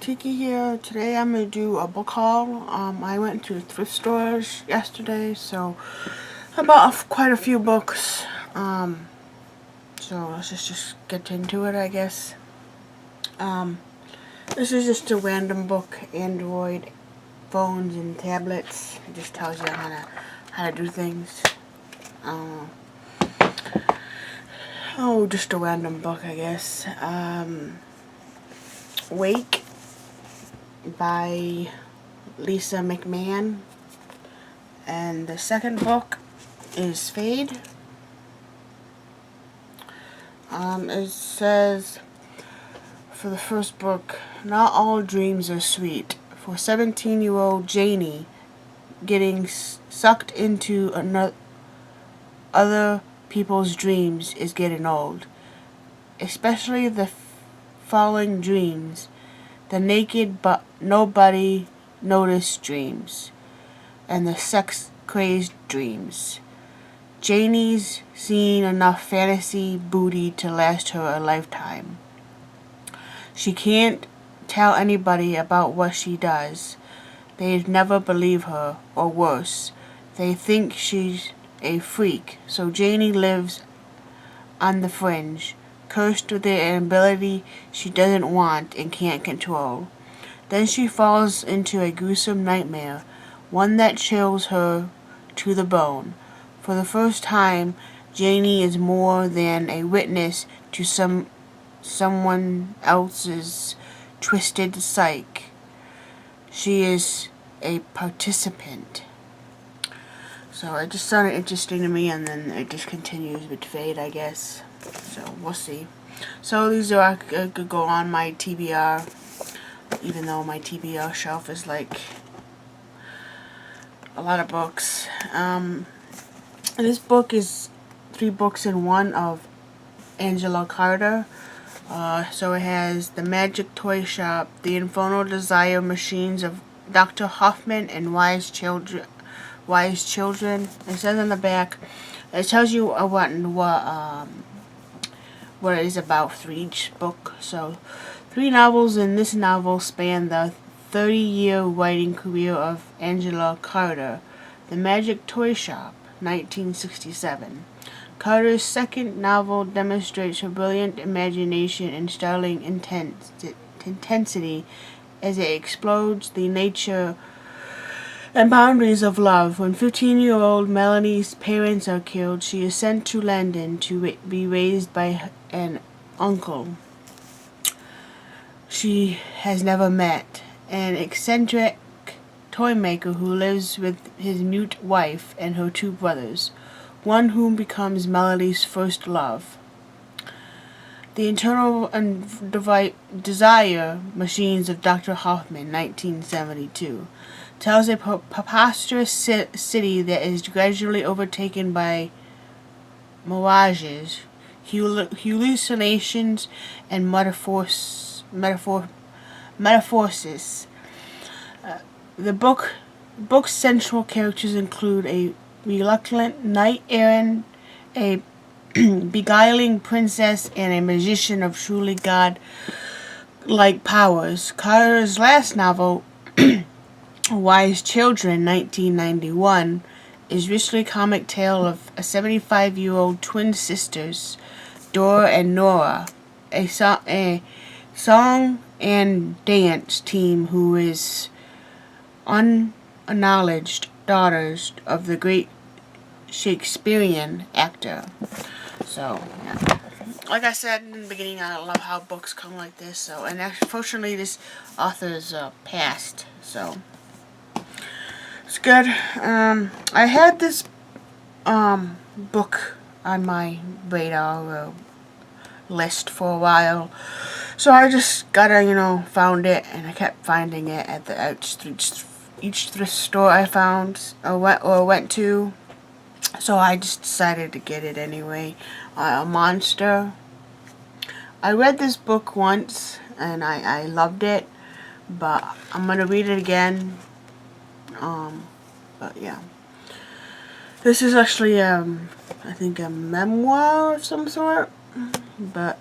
Tiki here. Today I'm going to do a book haul. I went to thrift stores yesterday, so I bought quite a few books. So let's just get into it, I guess. This is just a random book, Android phones and tablets. It just tells you how to do things. Just a random book, I guess. Wake by Lisa McMahon, and the second book is Fade. It says for the first book, not all dreams are sweet. For 17-year-old Janie, getting sucked into other people's dreams is getting old, especially the following dreams. The naked but nobody noticed dreams, and the sex-crazed dreams. Janie's seen enough fantasy booty to last her a lifetime. She can't tell anybody about what she does. They'd never believe her, or worse, they think she's a freak, so Janie lives on the fringe, cursed with an ability she doesn't want and can't control. Then she falls into a gruesome nightmare, one that chills her to the bone. For the first time, Janie is more than a witness to someone else's twisted psyche. She is a participant. So it just sounded interesting to me, and then it just continues with Fade, I guess. So we'll see. So these are could go on my TBR, even though my TBR shelf is like a lot of books. This book is 3 books in one of Angela Carter. So it has The Magic Toy Shop, The Infernal Desire Machines of Dr. Hoffman, and Wise Children. It says on the back, it tells you what it is about for each book. So 3 novels in this novel span the 30-year writing career of Angela Carter. The Magic Toy Shop, 1967. Carter's second novel demonstrates her brilliant imagination and startling intensity as it explores the nature and boundaries of love. When 15-year-old Melanie's parents are killed, she is sent to London to be raised by an uncle she has never met, an eccentric toy maker who lives with his mute wife and her 2 brothers, one whom becomes Melanie's first love. The Internal Desire Machines of Dr. Hoffman, 1972, tells a preposterous city that is gradually overtaken by mirages, hallucinations, and metamorphosis. The book's central characters include a reluctant knight-errant, a beguiling princess, and a magician of truly god-like powers. Carter's last novel, Wise Children, 1991, is richly comic tale of a 75-year-old twin sisters, Dora and Nora, a song and dance team who is unacknowledged daughters of the great Shakespearean actor. So, yeah. Like I said in the beginning, I love how books come like this. So, and unfortunately, this author's passed. So, it's good. I had this book on my radar list for a while, so I just found it, and I kept finding it at each thrift store I found or went to. So I just decided to get it anyway. A Monster. I read this book once and I loved it, but I'm gonna read it again. But yeah, this is actually I think a memoir of some sort. But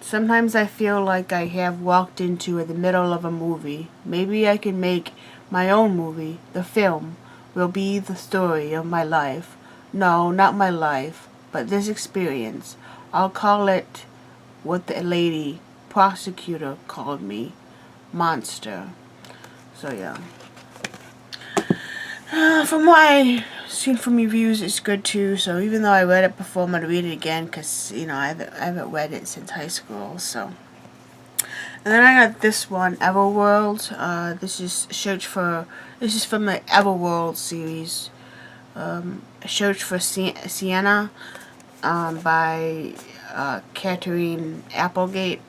Sometimes I feel like I have walked into the middle of a movie. Maybe I can make my own movie. The film will be the story of my life. No, not my life, but this experience. I'll call it what the lady prosecutor called me, monster. So yeah. From what I've seen from reviews, it's good too. So even though I read it before, I'm gonna read it again because I haven't read it since high school. So, and then I got this one, Everworld. This is from the Everworld series. Search for Sienna, by Catherine Applegate.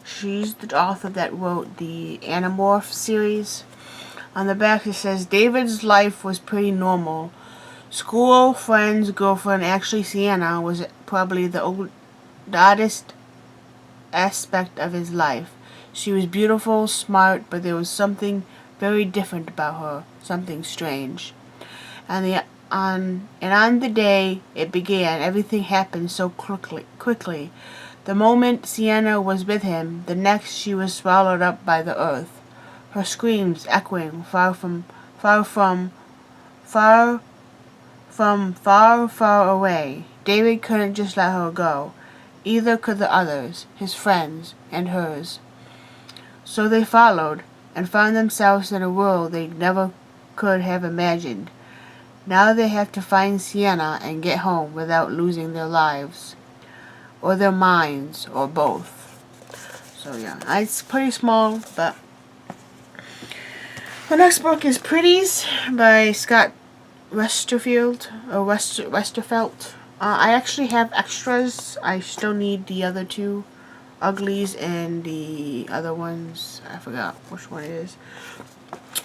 She's the author that wrote the Animorph series. On the back it says, David's life was pretty normal. School, friends, girlfriend, actually Sienna was probably the oddest aspect of his life. She was beautiful, smart, but there was something very different about her, something strange. On the day it began, everything happened so quickly. The moment Sienna was with him, the next she was swallowed up by the earth. Her screams echoing far away. David couldn't just let her go. Either could the others, his friends and hers. So they followed, and found themselves in a world they never could have imagined. Now they have to find Sienna and get home without losing their lives. Or their minds, or both. So yeah, it's pretty small, but... The next book is Pretties by Scott Westerfeld. I actually have extras. I still need the other two, Uglies, and the other ones. I forgot which one it is.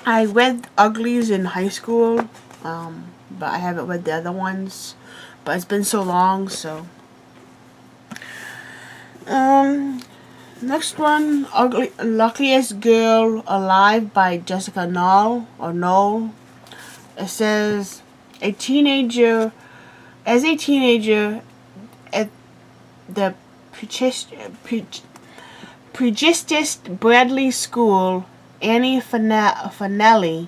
I read Uglies in high school, but I haven't read the other ones. But it's been so long, so... Next one, Luckiest Girl Alive by Jessica Knoll. It says, as a teenager at the prestigious Bradley School, Annie Fanelli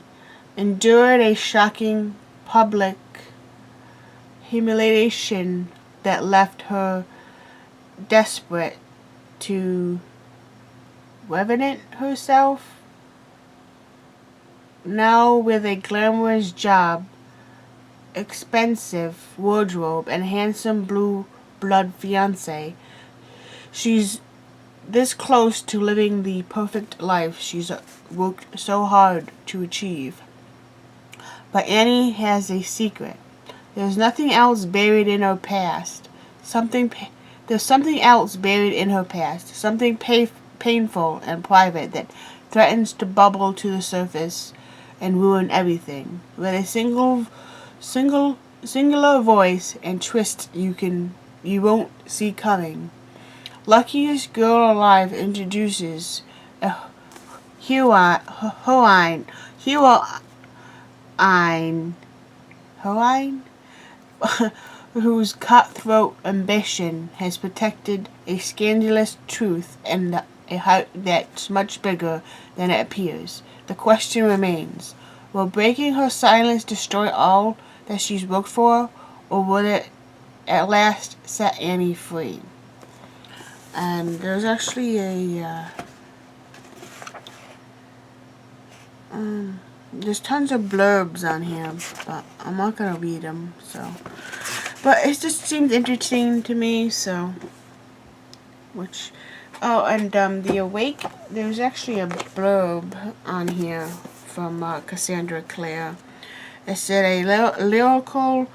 endured a shocking public humiliation that left her desperate to revenant herself. Now with a glamorous job, expensive wardrobe, and handsome blue-blood fiancé, she's this close to living the perfect life she's worked so hard to achieve. But Annie has a secret. There's nothing else buried in her past. There's something else buried in her past. Something painful and private that threatens to bubble to the surface and ruin everything. With a singular voice and twist you won't see coming. Luckiest Girl Alive introduces a heroine whose cutthroat ambition has protected a scandalous truth and a heart that's much bigger than it appears. The question remains, will breaking her silence destroy all that she's worked for, or will it at last set Annie free? And there's actually there's tons of blurbs on here, but I'm not gonna read them, so. But it just seemed interesting to me, so. The Awake, there's actually a blurb on here from Cassandra Clare. It said a lyrical,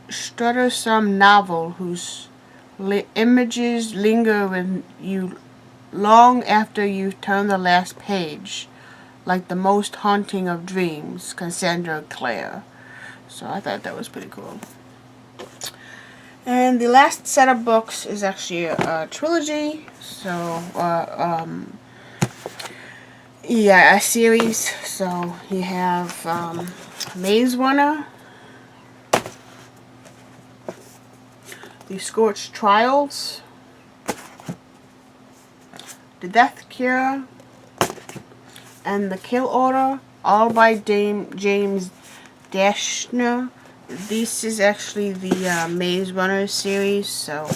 stuttersome novel whose images linger with you long after you turn the last page, like the most haunting of dreams, Cassandra Clare. So I thought that was pretty cool. And the last set of books is actually a trilogy, so, a series. So you have Maze Runner, The Scorched Trials, The Death Cure, and The Kill Order, all by James Dashner. This is actually the Maze Runner series, so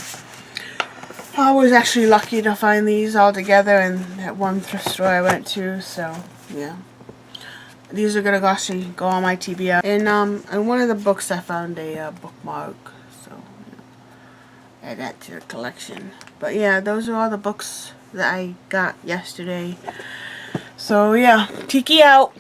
I was actually lucky to find these all together in that one thrift store I went to, so yeah. These are gonna actually go on my TBR. And one of the books I found a bookmark, so yeah, add that to the collection. But yeah, those are all the books that I got yesterday. So yeah, Tiki out.